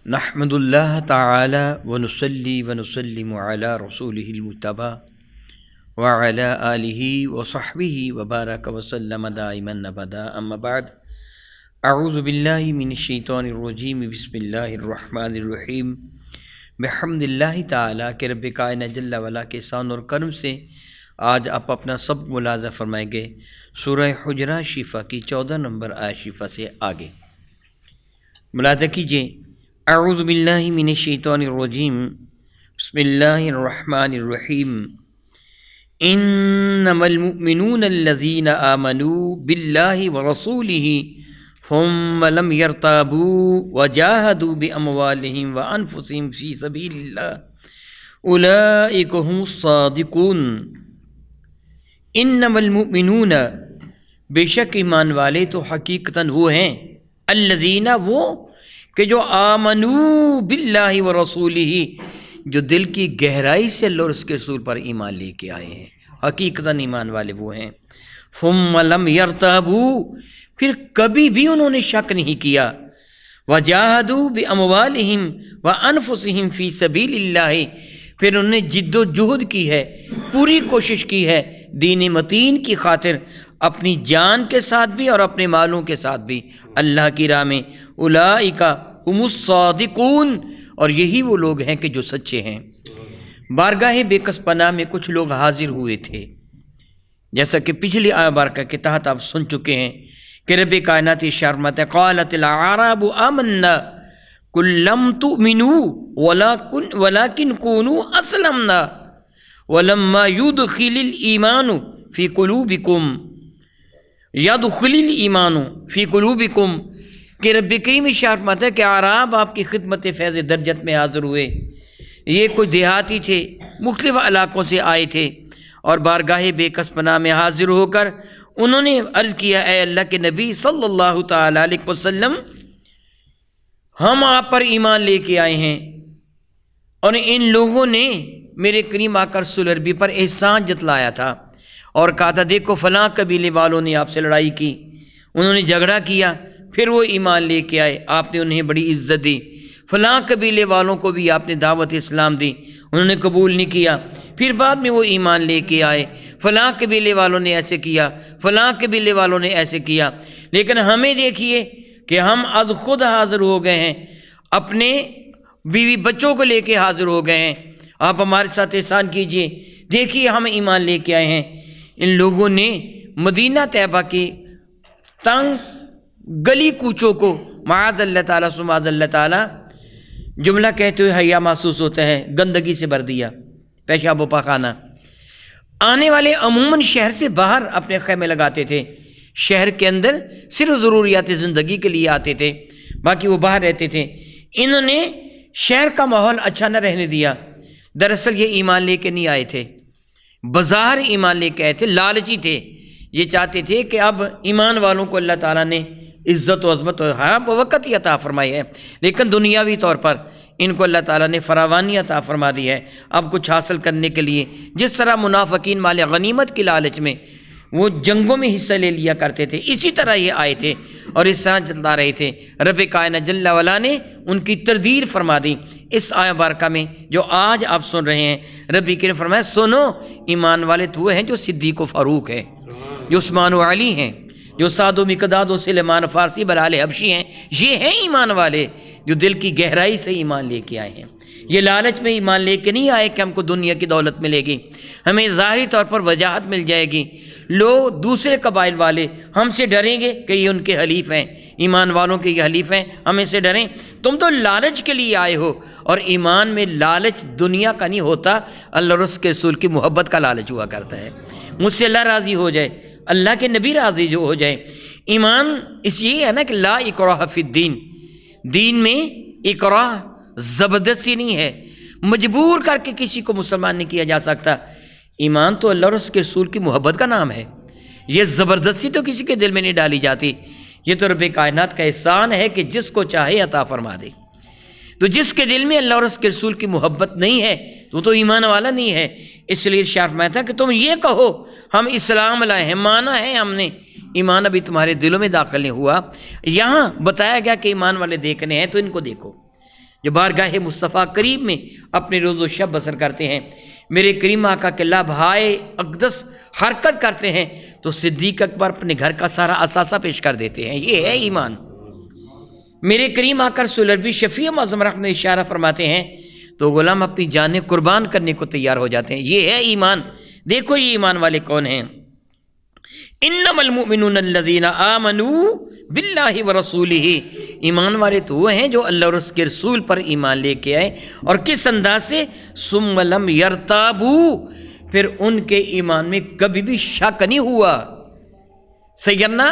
نحمد اللہ تعالی ونصلی ونسلم علی رسولہ المجتبی وعلی آلہ وصحبہ وبارک وسلم دائما ابدا، اما بعد، اعوذ باللہ من الشیطان الرجیم، بسم اللہ الرحمن الرحیم، بحمد اللہ تعالی کہ رب کائنات جل وعلا کے احسان اور کرم سے آج آپ اپنا سب ملاحظہ فرمائیں گے سورہ حجرات شفا کی 14 نمبر آیت شفا سے آگے ملاحظہ کیجیے۔ اعوذ باللہ من الشیطان الرجیم، بسم اللہ الرحمن الرحیم، انما المؤمنون الذین آمنوا باللہ ورسولہ ثم لم يرتابوا وجاہدوا باموالہم وانفسہم فی سبیل اللہ اولئک هم الصادقون۔ انما المؤمنون، بے شک ایمان والے تو حقیقتاً وہ ہیں، الذین وہ کہ جو آمنوا باللہ ورسولہ، جو دل کی گہرائی سے اللہ اور اس کے رسول پر ایمان لے کے آئے ہیں، حقیقتاً ایمان والے وہ ہیں۔ ثم لم یرتابوا، پھر کبھی بھی انہوں نے شک نہیں کیا، وجاہدوا باموالہم وانفسہم فی سبیل اللہ، پھر انہوں نے جد و جہد کی ہے، پوری کوشش کی ہے دین متین کی خاطر، اپنی جان کے ساتھ بھی اور اپنے مالوں کے ساتھ بھی اللہ کی راہ میں۔ اولئک هم الصادقون، اور یہی وہ لوگ ہیں کہ جو سچے ہیں۔ بارگاہ بے کس پناہ میں کچھ لوگ حاضر ہوئے تھے، جیسا کہ پچھلی آیت بارکہ کے تحت آپ سن چکے ہیں کہ رب کائنات ارشاد فرماتا ہے، قالت الاعراب آمنا قل لم تؤمنوا ولكن كونوا اسلمنا ولما يدخل الايمان في قلوبكم يدخل الايمان في قلوبكم، کہ رب کریم ارشاد فرماتا ہے کہ اعراب آپ کی خدمت فیض درجت میں حاضر ہوئے۔ یہ کوئی دیہاتی تھے، مختلف علاقوں سے آئے تھے، اور بارگاہ بے کس پناہ میں حاضر ہو کر انہوں نے عرض کیا، اے اللہ کے نبی صلی اللہ تعالی علیہ وسلم، ہم آپ پر ایمان لے کے آئے ہیں، اور ان لوگوں نے میرے کریم آقا رسول عربی پر احسان جتلایا تھا اور کہا تھا دیکھو فلاں قبیلے والوں نے آپ سے لڑائی کی، انہوں نے جھگڑا کیا، پھر وہ ایمان لے کے آئے، آپ نے انہیں بڑی عزت دی۔ فلاں قبیلے والوں کو بھی آپ نے دعوت اسلام دی، انہوں نے قبول نہیں کیا، پھر بعد میں وہ ایمان لے کے آئے۔ فلاں قبیلے والوں نے ایسے کیا، فلاں قبیلے والوں نے ایسے کیا، لیکن ہمیں دیکھیے کہ ہم از خود حاضر ہو گئے ہیں، اپنے بیوی بچوں کو لے کے حاضر ہو گئے ہیں، آپ ہمارے ساتھ احسان کیجئے، دیکھیے ہم ایمان لے کے آئے ہیں۔ ان لوگوں نے مدینہ طیبہ کی تنگ گلی کوچوں کو معاذ اللہ تعالیٰ سماذ اللہ تعالیٰ جملہ کہتے ہوئے حیا محسوس ہوتا ہے، گندگی سے بھر دیا، پیشاب و پاخانہ۔ آنے والے عموماً شہر سے باہر اپنے خیمے لگاتے تھے، شہر کے اندر صرف ضروریات زندگی کے لیے آتے تھے، باقی وہ باہر رہتے تھے۔ انہوں نے شہر کا ماحول اچھا نہ رہنے دیا۔ دراصل یہ ایمان لے کے نہیں آئے تھے، بظاہر ایمان لے کے آئے تھے، لالچی تھے، یہ چاہتے تھے کہ اب ایمان والوں کو اللہ تعالیٰ نے عزت و عظمت و ہر وقت ہی عطا فرمائی ہے، لیکن دنیاوی طور پر ان کو اللہ تعالیٰ نے فراوانی عطا فرما دی ہے۔ اب کچھ حاصل کرنے کے لیے جس طرح منافقین مال غنیمت کی لالچ میں وہ جنگوں میں حصہ لے لیا کرتے تھے، اسی طرح یہ آئے تھے اور اس طرح چلتا رہے تھے۔ رب کائنات جل وعلا نے ان کی تردید فرما دی اس آیت بارکہ میں جو آج آپ سن رہے ہیں۔ رب کریم فرمایا سنو، ایمان والے تو وہ ہیں جو صدیق و فاروق ہیں، جو عثمان و علی ہیں، جو سعد و مقداد و سلیمان فارسی بلال حبشی ہیں، یہ ہیں ایمان والے جو دل کی گہرائی سے ایمان لے کے آئے ہیں۔ یہ لالچ میں ایمان لے کے نہیں آئے کہ ہم کو دنیا کی دولت ملے گی، ہمیں ظاہری طور پر وجاہت مل جائے گی، لوگ دوسرے قبائل والے ہم سے ڈریں گے کہ یہ ان کے حلیف ہیں، ایمان والوں کے یہ حلیف ہیں، ہمیں سے ڈریں۔ تم تو لالچ کے لیے آئے ہو، اور ایمان میں لالچ دنیا کا نہیں ہوتا، اللہ اور اس کے رسول کی محبت کا لالچ ہوا کرتا ہے، مجھ سے اللہ راضی ہو جائے، اللہ کے نبی راضی جو ہو جائے۔ ایمان اس یہ ہے نا کہ لا اکراہ فی الدین، دین میں اکراہ زبردستی نہیں ہے، مجبور کر کے کسی کو مسلمان نہیں کیا جا سکتا۔ ایمان تو اللہ اور اس کے رسول کی محبت کا نام ہے، یہ زبردستی تو کسی کے دل میں نہیں ڈالی جاتی۔ یہ تو رب کائنات کا احسان ہے کہ جس کو چاہے عطا فرما دے۔ تو جس کے دل میں اللہ اور اس کے رسول کی محبت نہیں ہے تو ایمان والا نہیں ہے۔ اس لیے ارشاد فرمایا تھا کہ تم یہ کہو ہم اسلام لائے ہیں، مانا ہے ہم نے، ایمان ابھی تمہارے دلوں میں داخل نہیں ہوا۔ یہاں بتایا گیا کہ ایمان والے دیکھنے ہیں تو ان کو دیکھو، جو بارگاہ مصطفیٰ کریم میں اپنے روز و شب بسر کرتے ہیں، میرے کریم آقا کے لبھائے اقدس حرکت کرتے ہیں، تو صدیق اکبر اپنے گھر کا سارا اثاثہ پیش کر دیتے ہیں۔ یہ ہے ایمان۔ میرے کریم آقا رسول عربی شفیع معظم رحمت اشارہ فرماتے ہیں تو غلام اپنی جانیں قربان کرنے کو تیار ہو جاتے ہیں۔ یہ ہے ایمان۔ دیکھو یہ ایمان والے کون ہیں۔ انما المؤمنون الذین آمنوا باللہ ورسولہ، ایمان والے تو وہ ہیں جو اللہ اور اس کے رسول پر ایمان لے کے آئے، اور کس انداز سے؟ ثم لم یرتابوا، پھر ان کے ایمان میں کبھی بھی شک نہیں ہوا۔ سیدنا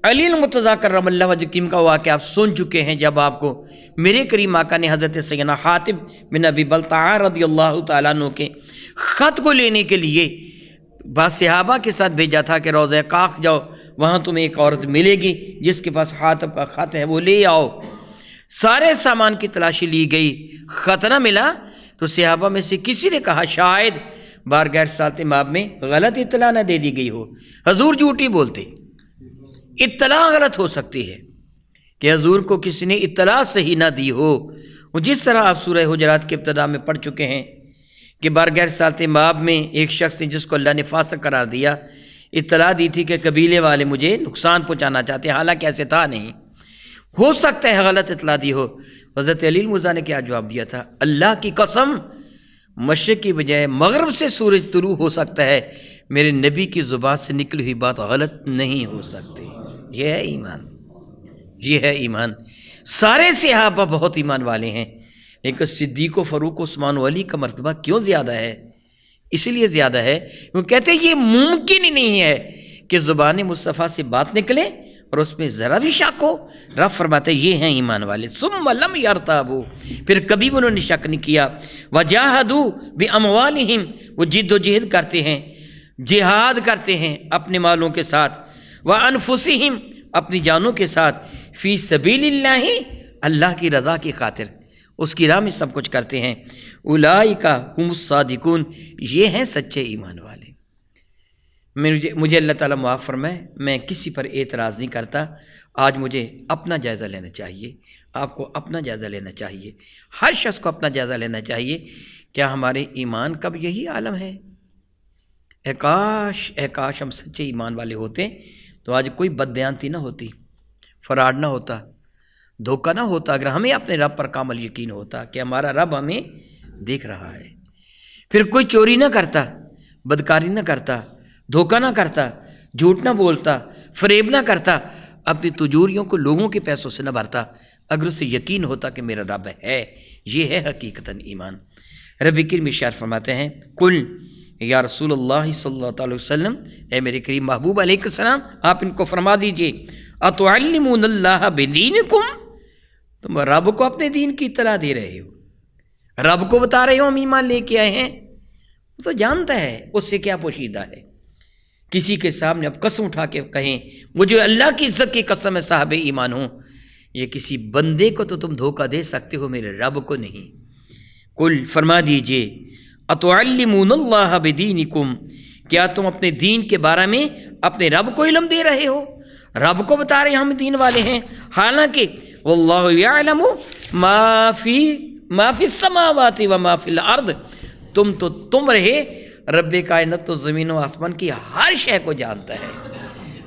علی المرتضیٰ کرم اللہ وجہ کی کا واقعہ آپ سن چکے ہیں، جب آپ کو میرے کریم آقا نے حضرت سیدنا حاتب بن ابی بلتعہ رضی اللہ تعالیٰ عنہ کے خط کو لینے کے لیے بعض صحابہ کے ساتھ بھیجا تھا کہ روضہ کاخ جاؤ، وہاں تمہیں ایک عورت ملے گی جس کے پاس حاتب کا خط ہے، وہ لے آؤ۔ سارے سامان کی تلاشی لی گئی، خط نہ ملا، تو صحابہ میں سے کسی نے کہا شاید بارگاہ رسالت مآب میں غلط اطلاع نہ دے دی گئی ہو، حضور جھوٹی بولتے، اطلاع غلط ہو سکتی ہے کہ حضور کو کسی نے اطلاع صحیح نہ دی ہو۔ وہ جس طرح آپ سورہ حجرات کے ابتدا میں پڑھ چکے ہیں کہ بارگاہ رسالت مآب میں ایک شخص نے جس کو اللہ نے فاسق قرار دیا، اطلاع دی تھی کہ قبیلے والے مجھے نقصان پہنچانا چاہتے ہیں، حالانکہ ایسے تھا نہیں، ہو سکتا ہے غلط اطلاع دی ہو۔ حضرت علی المرتضیٰ نے کیا جواب دیا تھا؟ اللہ کی قسم، مشرق کی بجائے مغرب سے سورج طلوع ہو سکتا ہے، میرے نبی کی زبان سے نکلی ہوئی بات غلط نہیں ہو سکتی۔ یہ ہے ایمان، یہ ہے ایمان۔ سارے صحابہ بہت ایمان والے ہیں، لیکن صدیق و فاروق و عثمان و علی کا مرتبہ کیوں زیادہ ہے؟ اس لیے زیادہ ہے وہ کہتے ہیں یہ ممکن ہی نہیں ہے کہ زبان مصطفیٰ سے بات نکلے اور اس میں ذرا بھی شک ہو۔ رب فرماتے ہیں یہ ہیں ایمان والے۔ ثم لم یرتابوا، پھر کبھی بھی انہوں نے شک نہیں کیا۔ وجاہدوا باموالہم، وہ جد و جہد کرتے ہیں، جہاد کرتے ہیں اپنے مالوں کے ساتھ، وانفسہم، اپنی جانوں کے ساتھ، فی سبیل اللہ، اللہ کی رضا کی خاطر اس کی راہ میں سب کچھ کرتے ہیں۔ اولئک هم الصادقون، یہ ہیں سچے ایمان والے۔ مجھے اللہ تعالیٰ معاف فرمائے، میں کسی پر اعتراض نہیں کرتا۔ آج مجھے اپنا جائزہ لینا چاہیے، آپ کو اپنا جائزہ لینا چاہیے، ہر شخص کو اپنا جائزہ لینا چاہیے۔ کیا ہمارے ایمان کا بھی یہی عالم ہے؟ اے کاش ہم سچے ایمان والے ہوتے تو آج کوئی بددیانتی نہ ہوتی، فراڈ نہ ہوتا، دھوکہ نہ ہوتا، اگر ہمیں اپنے رب پر کامل یقین ہوتا کہ ہمارا رب ہمیں دیکھ رہا ہے، پھر کوئی چوری نہ کرتا، بدکاری نہ کرتا، دھوکہ نہ کرتا، جھوٹ نہ بولتا، فریب نہ کرتا، اپنی تجوریوں کو لوگوں کے پیسوں سے نہ بھرتا، اگر اسے یقین ہوتا کہ میرا رب ہے۔ یہ ہے حقیقتاً ایمان۔ رب کریم ارشاد فرماتے ہیں قل یا رسول اللہ صلی اللہ علیہ وسلم، اے میرے کریم محبوب علیہ السلام، آپ ان کو فرما دیجئے اتعلمون اللہ بدینکم، تم رب کو اپنے دین کی اطلاع دے رہے ہو، رب کو بتا رہے ہو ہم ایمان لے کے آئے ہیں، وہ تو جانتا ہے اس سے کیا پوشیدہ ہے۔ کسی کے سامنے اب قسم اٹھا کے کہیں مجھے اللہ کی عزت کی قسم ہے صاحب ایمان ہوں، یہ کسی بندے کو تو تم دھوکہ دے سکتے ہو، میرے رب کو نہیں۔ قل، فرما دیجئے اتعلمون اللہ بدینکم، کیا تم اپنے دین کے بارے میں اپنے رب کو علم دے رہے ہو، رب کو بتا رہے ہیں ہم دین والے ہیں، حالانکہ واللہ یعلم ما فی السماوات و ما فی الارض، تم رہے، رب کائنات تو زمین و آسمان کی ہر شے کو جانتا ہے۔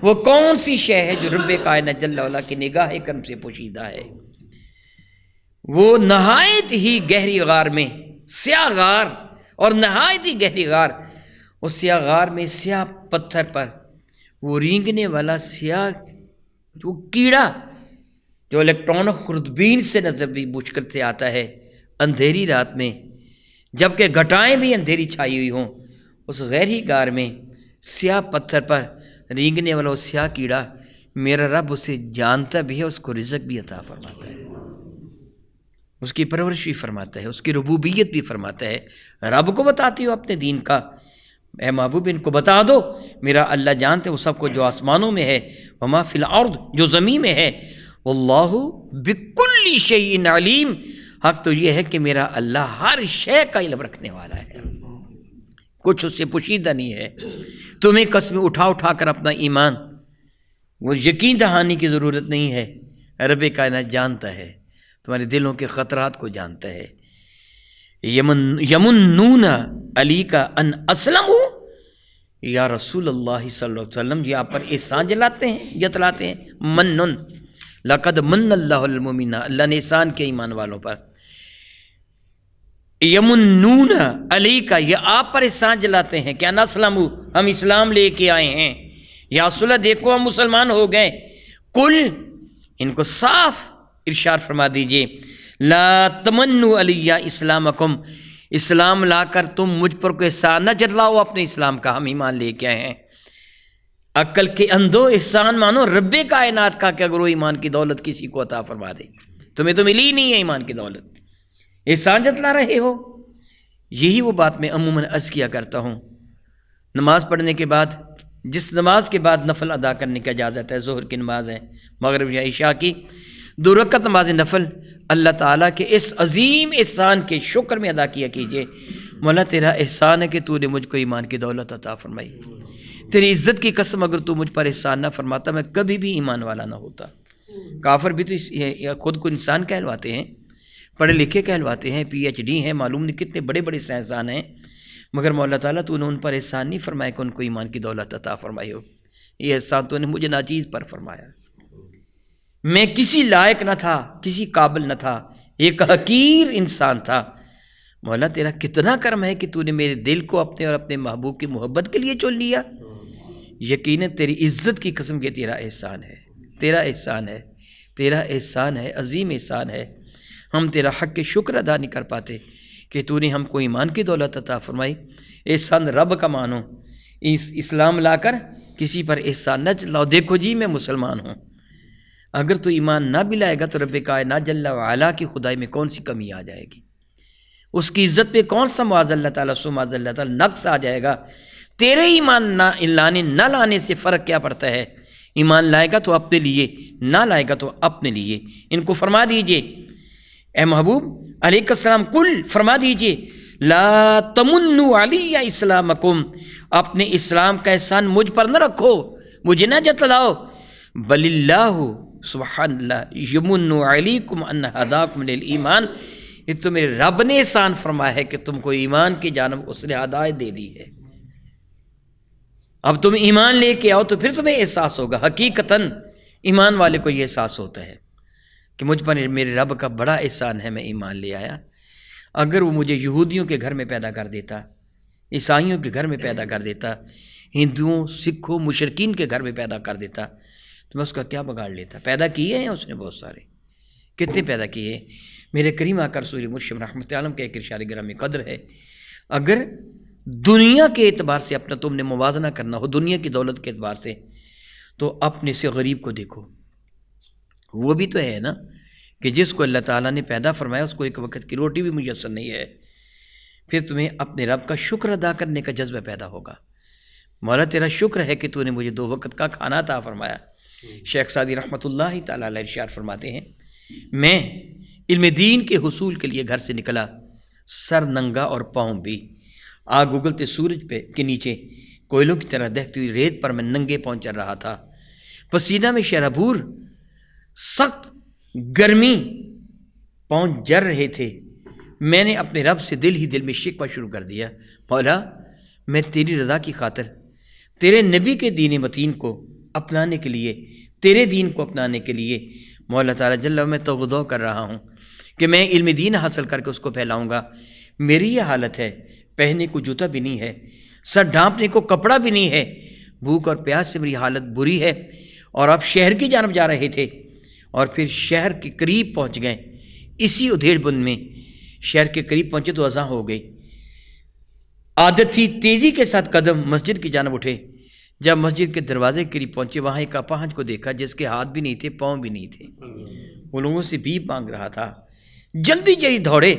وہ کون سی شے ہے جو رب کائنات جل وعلا کی نگاہ کرم سے پوشیدہ ہے؟ وہ نہایت ہی گہری غار میں، سیاہ غار اور نہایت ہی گہری غار، اس سیاہ غار میں سیاہ پتھر پر وہ رینگنے والا سیاہ جو کیڑا جو الیکٹرانک خوردبین سے نظر بھی مشکل سے آتا ہے اندھیری رات میں، جبکہ گھٹائیں بھی اندھیری چھائی ہوئی ہوں، اس غیری غار میں سیاہ پتھر پر رینگنے والا وہ سیاہ کیڑا، میرا رب اسے جانتا بھی ہے، اس کو رزق بھی عطا فرماتا ہے، اس کی پرورش بھی فرماتا ہے، اس کی ربوبیت بھی فرماتا ہے۔ رب کو بتاتی ہو اپنے دین کا، اے محبوب ان کو بتا دو میرا اللہ جانتے وہ سب کو جو آسمانوں میں ہے، وما فی الارض، جو زمین میں ہے، واللہ بکل شیء علیم، حق تو یہ ہے کہ میرا اللہ ہر شے کا علم رکھنے والا ہے، کچھ اس سے پوشیدہ نہیں ہے۔ تمہیں قسمیں اٹھا کر اپنا ایمان وہ یقین دہانی کی ضرورت نہیں ہے، رب کائنات جانتا ہے تمہارے دلوں کے خطرات کو جانتا ہے۔ یمنون علی کا ان اسلم، یا رسول اللہ صلی اللہ علیہ وسلم، یہ آپ پر احسان جتلاتے ہیں۔ منن لقد من اللہ المؤمنین، اللہ نے احسان کیا ایمان والوں پر۔ یمنون علی کا، یہ آپ پر احسان جلاتے ہیں کہ ان اسلم، ہم اسلام لے کے آئے ہیں، یا رسول اللہ دیکھو ہم مسلمان ہو گئے۔ کل، ان کو صاف ارشاد فرما دیجئے، لا تمنوا علی اسلامکم، اسلام لا کر تم مجھ پر کوئی احسان نہ جتلاؤ اپنے اسلام کا، ہم ایمان لے کے آئے ہیں۔ عقل کے اندھو احسان مانو رب کائنات کا، کہ اگر وہ ایمان کی دولت کسی کو عطا فرما دے، تمہیں تو ملی نہیں ہے ایمان کی دولت، احسان جتلا رہے ہو۔ یہی وہ بات میں عموماً عرض کیا کرتا ہوں، نماز پڑھنے کے بعد، جس نماز کے بعد نفل ادا کرنے کا اجازت ہے، ظہر کی نماز ہے، مغرب یا عشاء کی 2 رکعت نماز نفل، اللہ تعالیٰ کے اس عظیم احسان کے شکر میں ادا کیا کیجئے۔ مولا تیرا احسان ہے کہ تو نے مجھ کو ایمان کی دولت عطا فرمائی، تیری عزت کی قسم اگر تو مجھ پر احسان نہ فرماتا میں کبھی بھی ایمان والا نہ ہوتا۔ کافر بھی تو خود کو انسان کہلواتے ہیں، پڑھے لکھے کہلواتے ہیں، PhD ہیں، معلوم نہیں کتنے بڑے بڑے سائنسدان ہیں، مگر مولا تعالیٰ تو نے ان پر احسان نہیں فرمایا کہ ان کو ایمان کی دولت عطا فرمائی ہو۔ یہ احسان تو نے مجھے ناچیز پر فرمایا، میں کسی لائق نہ تھا، کسی قابل نہ تھا، ایک حقیر انسان تھا۔ مولا تیرا کتنا کرم ہے کہ تو نے میرے دل کو اپنے اور اپنے محبوب کی محبت کے لیے چن لیا۔ یقیناً تیری عزت کی قسم کہ تیرا احسان ہے، تیرا احسان ہے، تیرا احسان ہے، عظیم احسان ہے۔ ہم تیرا حق کے شکر ادا نہیں کر پاتے کہ تو نے ہم کو ایمان کی دولت عطا فرمائی۔ احسان رب کا مانو، اسلام لا کر کسی پر احسان نہ چلاؤ۔ دیکھو جی میں مسلمان ہوں، اگر تو ایمان نہ بھی لائے گا تو رب کائنات جل وعلا کی خدائی میں کون سی کمی آ جائے گی، اس کی عزت پہ کون سا معاذ اللہ تعالیٰ معاذ اللہ تعالیٰ نقص آ جائے گا۔ تیرے ایمان نہ لانے سے فرق کیا پڑتا ہے؟ ایمان لائے گا تو اپنے لیے، نہ لائے گا تو اپنے لیے۔ ان کو فرما دیجئے اے محبوب علیہ السلام، کل فرما دیجئے لا تمنوا علی اسلامکم، اپنے اسلام کا احسان مجھ پر نہ رکھو، مجھے نہ جتلاؤ، بل اللہ سبحان اللہ یمن علیکم ان ہداکم للایمان، یہ تو میرے رب نے احسان فرمایا ہے کہ تم کو ایمان کی جانب اس نے ہدایت دے دی ہے۔ اب تم ایمان لے کے آؤ تو پھر تمہیں احساس ہوگا، حقیقتاً ایمان والے کو یہ احساس ہوتا ہے کہ مجھ پر میرے رب کا بڑا احسان ہے، میں ایمان لے آیا۔ اگر وہ مجھے یہودیوں کے گھر میں پیدا کر دیتا، عیسائیوں کے گھر میں پیدا کر دیتا، ہندوؤں، سکھوں، مشرکین کے گھر میں پیدا کر دیتا تو میں اس کا کیا بگاڑ لیتا؟ پیدا کیے ہیں اس نے بہت سارے، کتنے پیدا کیے۔ میرے کریم آقا رسول مرشد رحمت عالم کا ایک ارشاد گرامی قدر ہے، اگر دنیا کے اعتبار سے اپنا تم نے موازنہ کرنا ہو، دنیا کی دولت کے اعتبار سے، تو اپنے سے غریب کو دیکھو، وہ بھی تو ہے نا کہ جس کو اللہ تعالیٰ نے پیدا فرمایا اس کو ایک وقت کی روٹی بھی میسر نہیں ہے، پھر تمہیں اپنے رب کا شکر ادا کرنے کا جذبہ پیدا ہوگا۔ مولا تیرا شکر ہے کہ تو نے مجھے 2 وقت کا کھانا عطا فرمایا۔ شیخ سعدی رحمۃ اللہ تعالیٰ علیہ ارشاد فرماتے ہیں، میں علم دین کے حصول کے لیے گھر سے نکلا، سر ننگا اور پاؤں بھی، آگ اگلتے سورج کے نیچے کوئلوں کی طرح دہتی ہوئی ریت پر میں ننگے پاؤں چل رہا تھا، پسینہ میں شرابور، سخت گرمی، پاؤں جر رہے تھے۔ میں نے اپنے رب سے دل ہی دل میں شکوہ شروع کر دیا، مولا میں تیری رضا کی خاطر تیرے نبی کے دین متین کو اپنانے کے لیے، تیرے دین کو اپنانے کے لیے مولا تعالیٰ جل میں توغدو کر رہا ہوں کہ میں علم دین حاصل کر کے اس کو پھیلاؤں گا۔ میری یہ حالت ہے، پہننے کو جوتا بھی نہیں ہے، سر ڈھانپنے کو کپڑا بھی نہیں ہے، بھوک اور پیاس سے میری حالت بری ہے۔ اور آپ شہر کی جانب جا رہے تھے اور پھر شہر کے قریب پہنچ گئے، اسی ادھیڑ بند میں شہر کے قریب پہنچے تو اذان ہو گئی۔ عادت تھی تیزی کے ساتھ قدم مسجد کی جانب اٹھے، جب مسجد کے دروازے کے قریب پہنچے وہاں ایک اپاہج کو دیکھا جس کے ہاتھ بھی نہیں تھے، پاؤں بھی نہیں تھے، وہ لوگوں سے بھیک مانگ رہا تھا۔ جلدی جلدی دوڑے،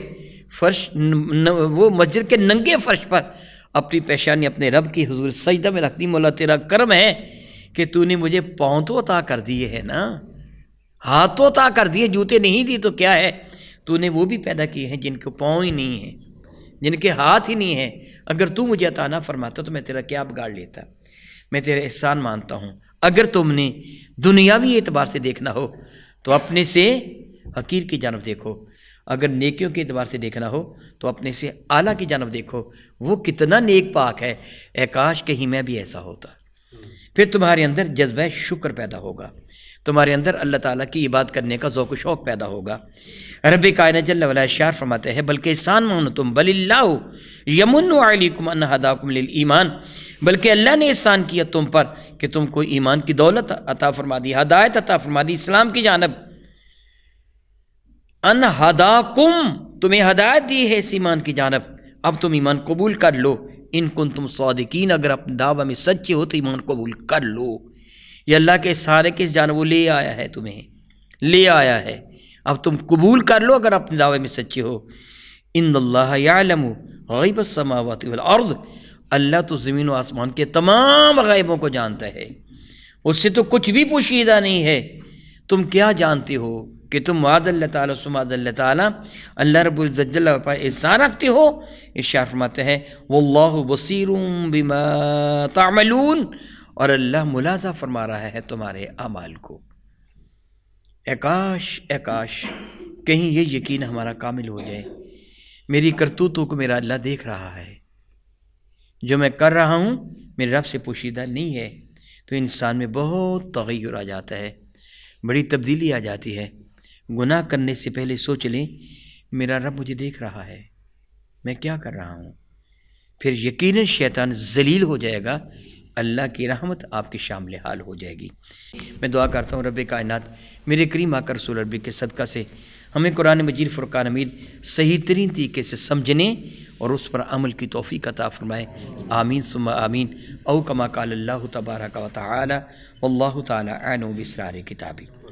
وہ مسجد کے ننگے فرش پر اپنی پیشانی اپنے رب کی حضور سجدہ میں رکھ دی۔ مولا تیرا کرم ہے کہ تو نے مجھے پاؤں تو عطا کر دیے ہیں نا، ہاتھ تو عطا کر دیے، جوتے نہیں دی تو کیا ہے، تو نے وہ بھی پیدا کیے ہیں جن کے پاؤں ہی نہیں ہیں، جن کے ہاتھ ہی نہیں ہیں۔ اگر تو مجھے عطا نہ فرماتا تو میں تیرا کیا بگاڑ لیتا، میں تیرے احسان مانتا ہوں۔ اگر تم نے دنیاوی اعتبار سے دیکھنا ہو تو اپنے سے حقیر کی جانب دیکھو، اگر نیکیوں کے اعتبار سے دیکھنا ہو تو اپنے سے اعلیٰ کی جانب دیکھو، وہ کتنا نیک پاک ہے، اے کاش کہیں میں بھی ایسا ہوتا۔ پھر تمہارے اندر جذبہ شکر پیدا ہوگا، تمہارے اندر اللہ تعالیٰ کی عبادت کرنے کا ذوق و شوق پیدا ہوگا۔ رب کائنات جل وعلا اشار فرماتے ہیں بلکہ احسان مانو تم، بل اللہ یمن علیکم ان ہداکم للایمان، بلکہ اللہ نے احسان کیا تم پر کہ تم کو ایمان کی دولت عطا فرما دی، ہدایت عطا فرما دی اسلام کی جانب۔ ان ہداکم، تمہیں ہدایت دی ہے اس ایمان کی جانب، اب تم ایمان قبول کر لو، ان کنتم صادقین، اگر اپنے دعوی میں سچے ہو تو ایمان قبول کر لو۔ یہ اللہ کے سارے کس جانب وہ لے آیا ہے، تمہیں لے آیا ہے، اب تم قبول کر لو اگر اپنے دعوے میں سچے ہو۔ ان اللہ یعلم غیب السماوات والارض، اللہ تو زمین و آسمان کے تمام غیبوں کو جانتا ہے، اس سے تو کچھ بھی پوشیدہ نہیں ہے۔ تم کیا جانتے ہو کہ تم معاذ اللہ تعالیٰ سماد اللہ تعالیٰ اللہ رب العزت جل پر احسان رکھتے ہو۔ ارشاد فرماتے ہیں واللہ بصیر بما تعملون، اور اللہ ملاحظہ فرما رہا ہے تمہارے اعمال کو۔ اے کاش کہیں یہ یقین ہمارا کامل ہو جائے، میری کرتوتوں کو میرا اللہ دیکھ رہا ہے، جو میں کر رہا ہوں میرے رب سے پوشیدہ نہیں ہے، تو انسان میں بہت تغیر آ جاتا ہے، بڑی تبدیلی آ جاتی ہے۔ گناہ کرنے سے پہلے سوچ لیں میرا رب مجھے دیکھ رہا ہے، میں کیا کر رہا ہوں، پھر یقیناً شیطان ذلیل ہو جائے گا، اللہ کی رحمت آپ کے شامل حال ہو جائے گی۔ میں دعا کرتا ہوں رب کائنات میرے کریم آقا رسول عربی کے صدقہ سے ہمیں قرآن مجید فرقان حمید صحیح ترین طریقے سے سمجھنے اور اس پر عمل کی توفیق عطا فرمائے، آمین ثم آمین۔ او کما قال اللہ تبارک و تعالی واللہ تعالی اعلم باسرار کتابی۔